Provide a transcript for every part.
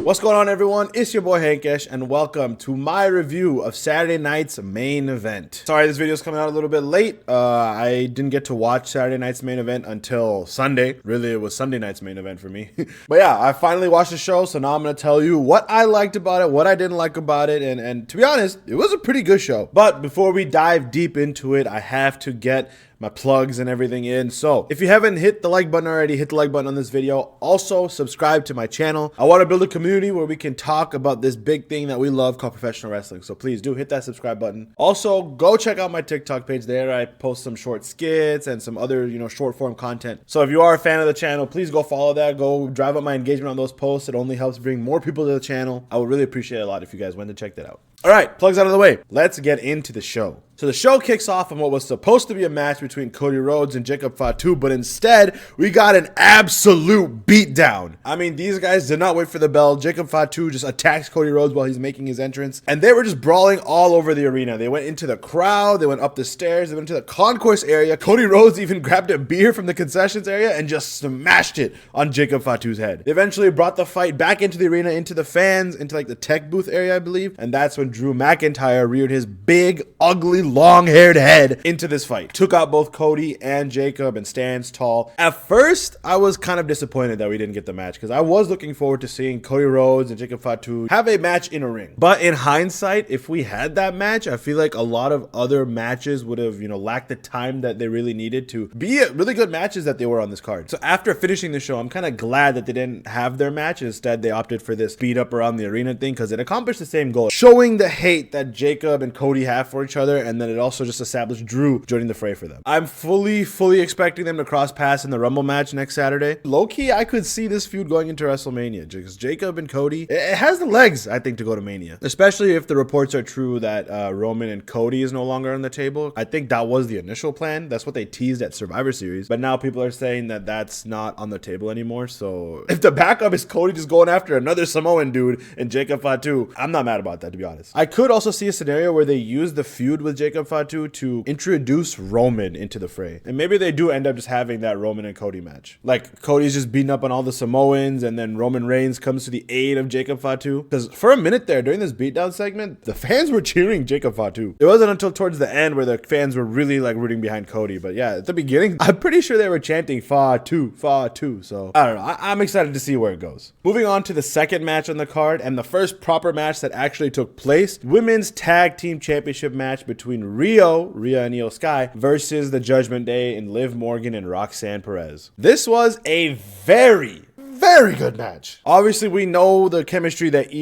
What's going on, everyone? It's your boy Hankeshh, and welcome to my review of Saturday night's main event. Sorry, this video is coming out a little bit late. I didn't get to watch Saturday night's main event until Sunday. Really, it was Sunday night's main event for me. But yeah, I finally watched the show, so now I'm going to tell you what I liked about it, what I didn't like about it, and to be honest, it was a pretty good show. But before we dive deep into it, I have to get my plugs and everything in. So if you haven't hit the like button already, hit the like button on this video. Also subscribe to my channel. I want to build a community where we can talk about this big thing that we love called professional wrestling. So please do hit that subscribe button. Also go check out my TikTok page. There I post some short skits and some other, short form content. So if you are a fan of the channel, please go follow that. Go drive up my engagement on those posts. It only helps bring more people to the channel. I would really appreciate it a lot if you guys went to check that out. All right, plugs out of the way. Let's get into the show. So the show kicks off on what was supposed to be a match between Cody Rhodes and Jacob Fatu, but instead we got an absolute beatdown. I mean, these guys did not wait for the bell. Jacob Fatu just attacks Cody Rhodes while he's making his entrance, and they were just brawling all over the arena. They went into the crowd, they went up the stairs, they went into the concourse area. Cody Rhodes even grabbed a beer from the concessions area and just smashed it on Jacob Fatu's head. They eventually brought the fight back into the arena, into the fans, into like the tech booth area, I believe, and that's when Drew McIntyre reared his big, ugly, long-haired head into this fight. Took out both Cody and Jacob and stands tall. At first, I was kind of disappointed that we didn't get the match because I was looking forward to seeing Cody Rhodes and Jacob Fatu have a match in a ring. But in hindsight, if we had that match, I feel like a lot of other matches would have, lacked the time that they really needed to be really good matches that they were on this card. So after finishing the show, I'm kind of glad that they didn't have their match. Instead, they opted for this beat up around the arena thing because it accomplished the same goal, showing the hate that Jacob and Cody have for each other, and then it also just established Drew joining the fray for them. I'm fully expecting them to cross paths in the Rumble match next Saturday. Low-key, I could see this feud going into WrestleMania because Jacob and Cody, it has the legs, I think, to go to Mania, especially if the reports are true that Roman and Cody is no longer on the table. I think that was the initial plan. That's what they teased at Survivor Series, but now people are saying that that's not on the table anymore. So if the backup is Cody just going after another Samoan dude and Jacob Fatu, I'm not mad about that, to be honest. I could also see a scenario where they use the feud with Jacob Fatu to introduce Roman into the fray. And maybe they do end up just having that Roman and Cody match. Like Cody's just beating up on all the Samoans and then Roman Reigns comes to the aid of Jacob Fatu. Because for a minute there during this beatdown segment, the fans were cheering Jacob Fatu. It wasn't until towards the end where the fans were really rooting behind Cody. But yeah, at the beginning, I'm pretty sure they were chanting Fatu, Fatu. So I don't know. I'm excited to see where it goes. Moving on to the second match on the card and the first proper match that actually took place. Women's Tag Team Championship match between Rhea and Io Sky versus the Judgment Day and Liv Morgan and Roxanne Perez. This was a very good match. Obviously, we know the chemistry that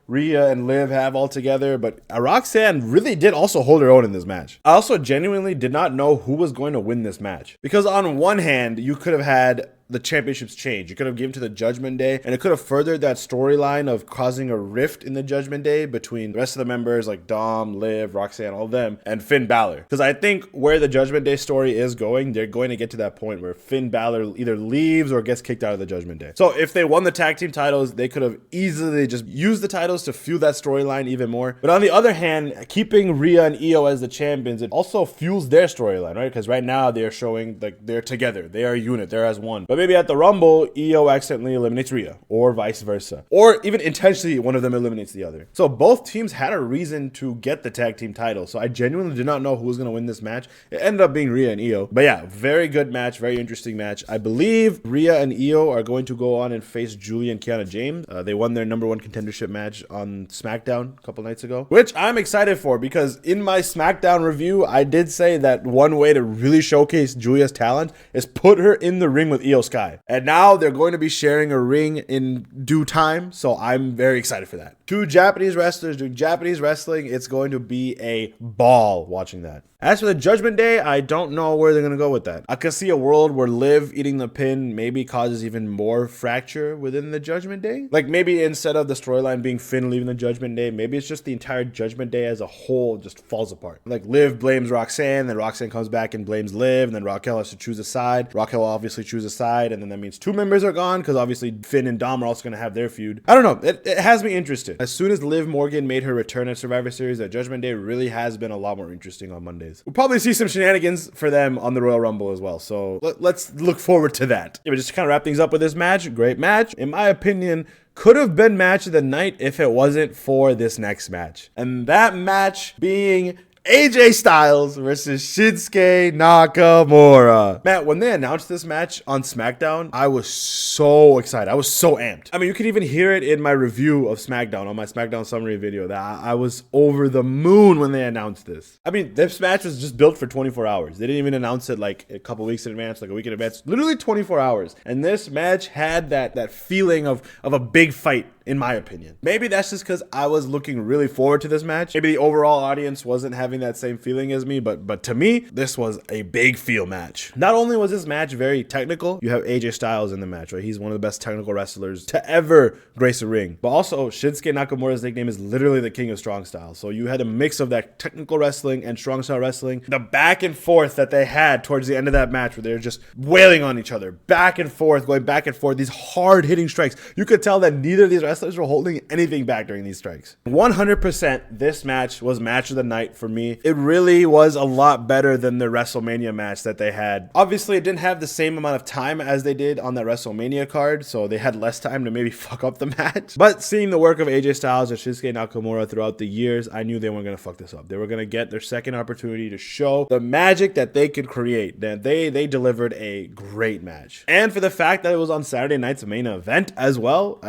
Rhea and Liv have all together, but Roxanne really did also hold her own in this match. I also genuinely did not know who was going to win this match because on one hand, you could have had the championships change. You could have given to the Judgment Day, and it could have furthered that storyline of causing a rift in the Judgment Day between the rest of the members like Dom, Liv, Roxanne, all of them, and Finn Balor. Because I think where the Judgment Day story is going, they're going to get to that point where Finn Balor either leaves or gets kicked out of the Judgment Day. So if they won the tag team titles, they could have easily just used the titles to fuel that storyline even more. But on the other hand, keeping Rhea and Io as the champions, it also fuels their storyline, right? Because right now they're showing like they're together, they are a unit, they're as one. But maybe at the Rumble, Io accidentally eliminates Rhea, or vice versa. Or even intentionally, one of them eliminates the other. So both teams had a reason to get the tag team title. So I genuinely did not know who was going to win this match. It ended up being Rhea and Io. But yeah, very good match, very interesting match. I believe Rhea and Io are going to go on and face Julia and Kiana James. They won their #1 contendership match on SmackDown a couple nights ago, which I'm excited for because in my SmackDown review, I did say that one way to really showcase Julia's talent is put her in the ring with Io Sky. And now they're going to be sharing a ring in due time, so I'm very excited for that. Two Japanese wrestlers doing Japanese wrestling. It's going to be a ball watching that. As for the Judgment Day, I don't know where they're going to go with that. I could see a world where Liv eating the pin maybe causes even more fracture within the Judgment Day. Like maybe instead of the storyline being Finn leaving the Judgment Day, maybe it's just the entire Judgment Day as a whole just falls apart. Like Liv blames Roxanne, then Roxanne comes back and blames Liv, and then Raquel has to choose a side. Raquel will obviously choose a side, and then that means two members are gone because obviously Finn and Dom are also going to have their feud. I don't know. It has me interested. As soon as Liv Morgan made her return at Survivor Series, that Judgment Day really has been a lot more interesting on Mondays. We'll probably see some shenanigans for them on the Royal Rumble as well. So let's look forward to that. Yeah, but just to kind of wrap things up with this match, great match. In my opinion, could have been match of the night if it wasn't for this next match. And that match being AJ Styles versus Shinsuke Nakamura. Man, when they announced this match on SmackDown, I was so excited. I was so amped. I mean, you could even hear it in my review of SmackDown, on my SmackDown summary video, that I was over the moon when they announced this. I mean, this match was just built for 24 hours. They didn't even announce it like a couple weeks in advance, like a week in advance. Literally 24 hours. And this match had that feeling of a big fight, in my opinion. Maybe that's just because I was looking really forward to this match. Maybe the overall audience wasn't having that same feeling as me, but to me, this was a big feel match. Not only was this match very technical, you have AJ Styles in the match, right? He's one of the best technical wrestlers to ever grace a ring. But also, Shinsuke Nakamura's nickname is literally the king of strong style. So you had a mix of that technical wrestling and strong style wrestling. The back and forth that they had towards the end of that match, where they were just wailing on each other, back and forth, going back and forth, these hard hitting strikes. You could tell that neither of these wrestlers were holding anything back during these strikes. 100% this match was match of the night for me. It really was a lot better than the WrestleMania match that they had. Obviously, it didn't have the same amount of time as they did on that WrestleMania card, so they had less time to maybe fuck up the match. But seeing the work of AJ Styles and Shinsuke Nakamura throughout the years, I knew they weren't going to fuck this up. They were going to get their second opportunity to show the magic that they could create. That they delivered a great match. And for the fact that it was on Saturday night's main event as well,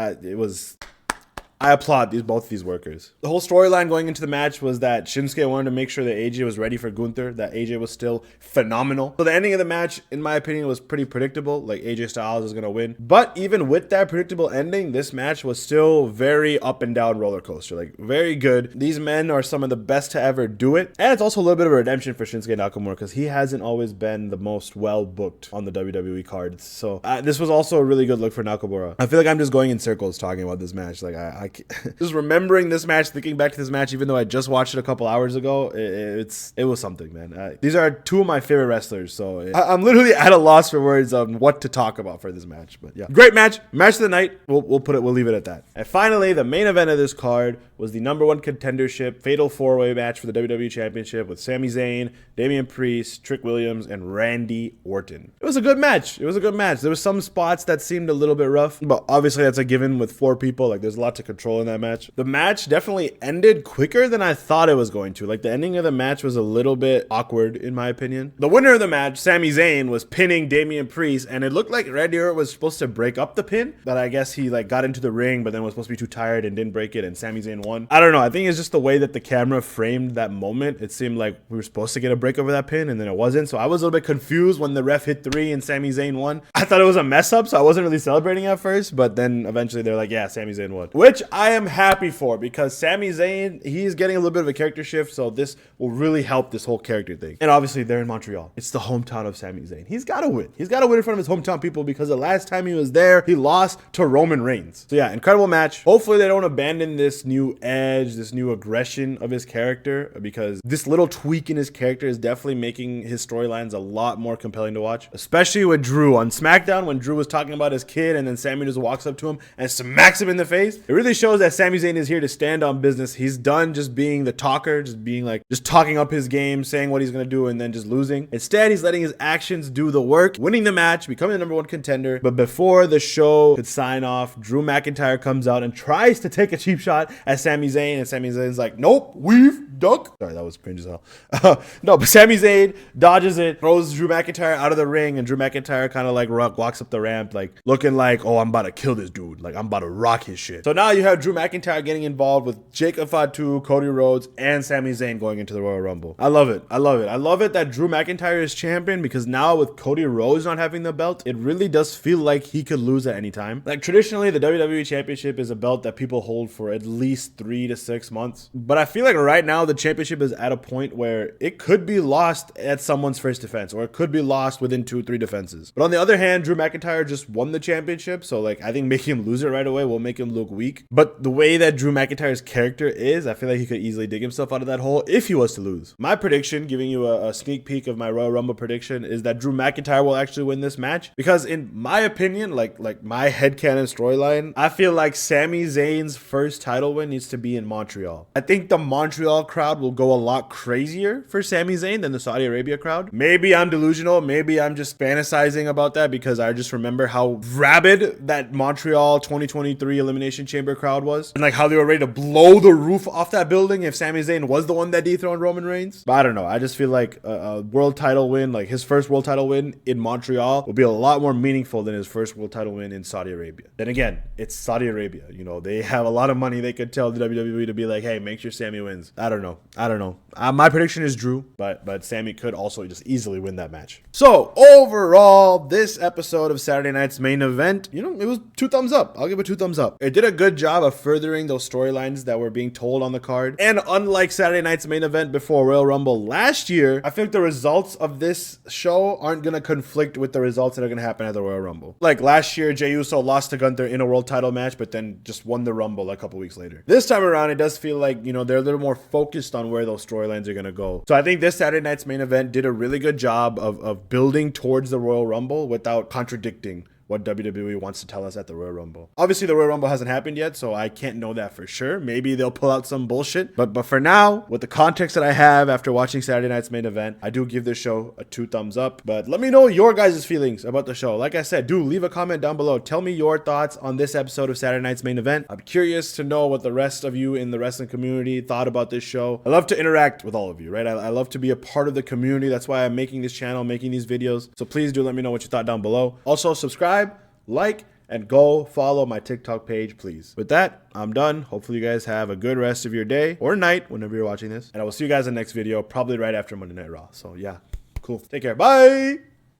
I applaud both these workers. The whole storyline going into the match was that Shinsuke wanted to make sure that AJ was ready for Gunther, that AJ was still phenomenal. So the ending of the match, in my opinion, was pretty predictable. Like, AJ Styles is going to win. But even with that predictable ending, this match was still very up and down roller coaster. Like, very good. These men are some of the best to ever do it. And it's also a little bit of a redemption for Shinsuke Nakamura, because he hasn't always been the most well booked on the WWE cards. So this was also a really good look for Nakamura. I feel like I'm just going in circles talking about this match. Like, just remembering this match, thinking back to this match, even though I just watched it a couple hours ago, it was something, man. These are two of my favorite wrestlers, so I'm literally at a loss for words on what to talk about for this match. But yeah, great match of the night. We'll leave it at that. And finally, the main event of this card was the #1 contendership fatal 4-way match for the WWE Championship with Sami Zayn, Damian Priest, Trick Williams, and Randy Orton. It was a good match. There were some spots that seemed a little bit rough, but obviously that's a given with 4 people. Like, there's a lot to control in that match. The match definitely ended quicker than I thought it was going to. Like, the ending of the match was a little bit awkward, in my opinion. The winner of the match, Sami Zayn, was pinning Damian Priest, and it looked like Randy Orton was supposed to break up the pin, but I guess he got into the ring, but then was supposed to be too tired and didn't break it, and Sami Zayn won. I don't know. I think it's just the way that the camera framed that moment. It seemed like we were supposed to get a break over that pin, and then it wasn't. So I was a little bit confused when the ref hit 3 and Sami Zayn won. I thought it was a mess up, so I wasn't really celebrating at first, but then eventually they're like, yeah, Sami Zayn won, which I am happy for, because Sami Zayn, he's getting a little bit of a character shift, so this will really help this whole character thing. And obviously they're in Montreal. It's the hometown of Sami Zayn. He's got to win. He's got to win in front of his hometown people, because the last time he was there, he lost to Roman Reigns. So yeah, incredible match. Hopefully they don't abandon this new edge, this new aggression of his character, because this little tweak in his character is definitely making his storylines a lot more compelling to watch, especially with Drew on SmackDown, when Drew was talking about his kid and then Sami just walks up to him and smacks him in the face. It really shows that Sami Zayn is here to stand on business. He's done just being the talker, just talking up his game, saying what he's going to do and then just losing. Instead, he's letting his actions do the work, winning the match, becoming the #1 contender. But before the show could sign off, Drew McIntyre comes out and tries to take a cheap shot at Sami Zayn, and Sami Zayn's like, nope, weave, duck. Sorry, that was cringe as hell. No, but Sami Zayn dodges it, throws Drew McIntyre out of the ring, and Drew McIntyre kind of like walks up the ramp, like looking like, oh, I'm about to kill this dude. Like, I'm about to rock his shit. So now you have Drew McIntyre getting involved with Jacob Fatu, Cody Rhodes, and Sami Zayn going into the Royal Rumble. I love it. I love it that Drew McIntyre is champion, because now with Cody Rhodes not having the belt, it really does feel like he could lose at any time. Like, traditionally, the WWE Championship is a belt that people hold for at least 3 to 6 months. But I feel like right now the championship is at a point where it could be lost at someone's first defense, or it could be lost within 2-3 defenses. But on the other hand, Drew McIntyre just won the championship, so like, I think making him lose it right away will make him look weak. But the way that Drew McIntyre's character is, I feel like he could easily dig himself out of that hole if he was to lose. My prediction, giving you a sneak peek of my Royal Rumble prediction, is that Drew McIntyre will actually win this match, because in my opinion, like my headcanon storyline, I feel like Sami Zayn's first title win needs to be in Montreal. I think the Montreal crowd crowd will go a lot crazier for Sami Zayn than the Saudi Arabia crowd. Maybe I'm delusional. Maybe I'm just fantasizing about that because I just remember how rabid that Montreal 2023 Elimination Chamber crowd was. And like how they were ready to blow the roof off that building if Sami Zayn was the one that dethroned Roman Reigns. But I don't know. I just feel like a world title win, like his first world title win in Montreal, will be a lot more meaningful than his first world title win in Saudi Arabia. Then again, it's Saudi Arabia. You know, they have a lot of money. They could tell the WWE to be like, hey, make sure Sami wins. I don't know. My prediction is Drew, but Sami could also just easily win that match. So overall, this episode of Saturday Night's Main Event, you know, it was 2 thumbs up. I'll give it 2 thumbs up. It did a good job of furthering those storylines that were being told on the card. And unlike Saturday Night's Main Event before Royal Rumble last year, I feel like the results of this show aren't going to conflict with the results that are going to happen at the Royal Rumble. Like last year, Jey Uso lost to Gunther in a world title match, but then just won the Rumble a couple weeks later. This time around, it does feel like, you know, they're a little more focused on where those storylines are going to go. So I think this Saturday Night's Main Event did a really good job of building towards the Royal Rumble without contradicting what WWE wants to tell us at the Royal Rumble. Obviously, the Royal Rumble hasn't happened yet, so I can't know that for sure. Maybe they'll pull out some bullshit. But for now, with the context that I have after watching Saturday Night's Main Event, I do give this show a 2 thumbs up. But let me know your guys' feelings about the show. Like I said, do leave a comment down below. Tell me your thoughts on this episode of Saturday Night's Main Event. I'm curious to know what the rest of you in the wrestling community thought about this show. I love to interact with all of you, right? I love to be a part of the community. That's why I'm making this channel, making these videos. So please do let me know what you thought down below. Also, subscribe, like, and go follow my TikTok page, please. With that, I'm done. Hopefully you guys have a good rest of your day or night whenever you're watching this. And I will see you guys in the next video, probably right after Monday Night Raw. So yeah, cool. Take care. Bye.